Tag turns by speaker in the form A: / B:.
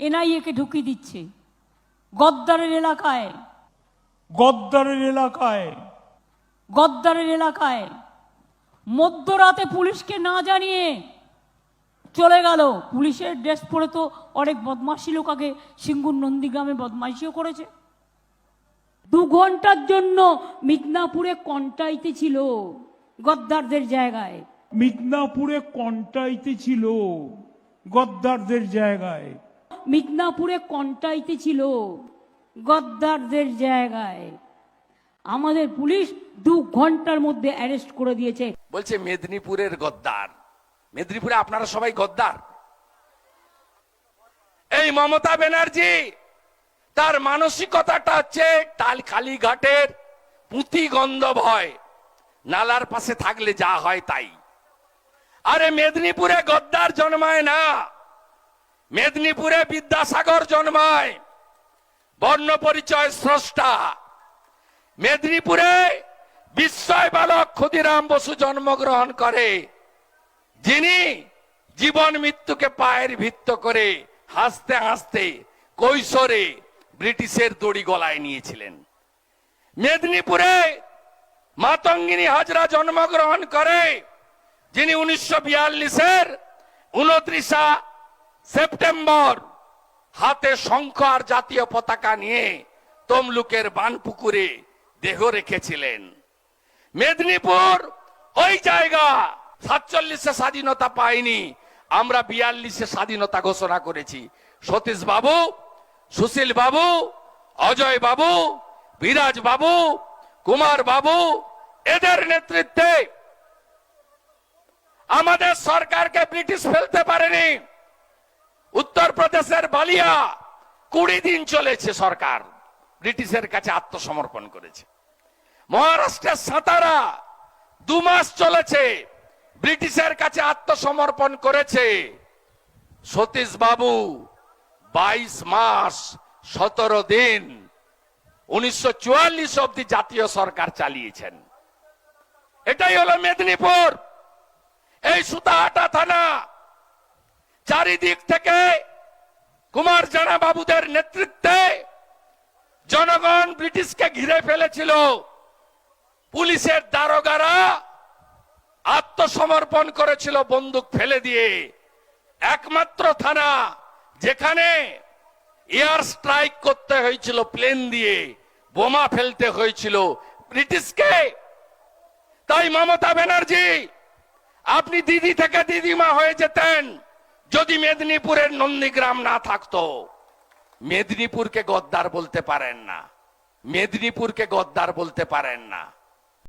A: NIA কে ঢুকিয়ে দিচ্ছে গদ্দারের এলাকায়,
B: গদ্দারের এলাকায়।
A: গদ্দারের এলাকায় মধ্যরাতে পুলিশকে না জানিয়ে চলে গেল। পুলিশের ড্রেস পরে তো অনেক বদমাশি লোক আগে সিঙ্গুর নন্দীগ্রামে বদমাশিও করেছে। 2 ঘন্টার জন্য মিদনাপুরে কন্টাইতে ছিল গদ্দারদের জায়গায়।
B: মিদনাপুরে কন্টাইতে ছিল গদ্দারদের জায়গায়।
A: মিদনাপুরে কন্টাইতে ছিল গদ্দারদের জায়গায়। আমাদের পুলিশ 2 ঘন্টার মধ্যে অ্যারেস্ট করে দিয়েছে।
C: বলছে মেদিনীপুরের গদ্দার। মেদিনীপুরে আপনারা সবাই গদ্দার। এই মমতা ব্যানার্জি তার মানসিকতাটা হচ্ছে কালীঘাটের পুঁতি গন্ধ ভয়, নালার পাশে থাকলে যা হয় তাই। আরে মেদিনীপুরে গদ্দার জন্মায় না, মেদিনীপুরে বিদ্যাসাগর জন্মায়, বর্ণ পরিচয় স্রষ্টা। মেদিনীপুরে বিস্ময় বালক ক্ষুদিরাম বসু জন্মগ্রহণ করে, যিনি জীবন মৃত্যুকে পায়ের ভিত্ত করে হাসতে হাসতে কৈশোরে ব্রিটিশের দড়ি গলায় নিয়েছিলেন। মেদিনীপুরে মাতঙ্গিনী হাজরা জন্মগ্রহণ করে, যিনি 1942-এর 29 সেপ্টেম্বর হাতে শঙ্খ আর জাতীয় পতাকা নিয়ে তমলুকের বানপুকুরে দেহ রেখেছিলেন। মেদিনীপুর ওই জায়গা 47-এ স্বাধীনতা পায়নি, আমরা 42-এ স্বাধীনতা ঘোষণা করেছি। সতীশ বাবু, সুশীল বাবু, অজয় বাবু, বিরাজ বাবু, কুমার বাবু, এদের নেতৃত্বে আমাদের সরকারকে ব্রিটিশ ফেলতে পারেনি। উত্তরপ্রদেশের বালিয়া 20 দিন চলেছে সরকার, ব্রিটিশের কাছে আত্মসমর্পণ করেছে। মহারাষ্ট্রের সাতারা 2 মাস চলেছে, ব্রিটিশের কাছে আত্মসমর্পণ করেছে। সতীশ বাবু 22 মাস 17 দিন 1944 অব্দি জাতীয় সরকার চালিয়েছেন। এটাই হলো মেদিনীপুর। এই সুতাহাটা থানা চারিদিক থেকে কুমার জানা বাবুদের নেতৃত্বে জনগণ ব্রিটিশকে ঘিরে ফেলেছিল। পুলিশের দারোগারা আত্মসমর্পণ করেছিল বন্দুক ফেলে দিয়ে। একমাত্র থানা যেখানে এয়ার স্ট্রাইক করতে হয়েছিল, প্লেন দিয়ে বোমা ফেলতে হয়েছিল ব্রিটিশকে। তাই মমতা ব্যানার্জি, আপনি দিদি থেকে দিদিমা হয়ে যেতেন যদি মেদিনীপুরের নন্দীগ্রাম না থাকতো। মেদিনীপুরকে গদ্দার বলতে পারেন না, মেদিনীপুরকে গদ্দার বলতে পারেন না।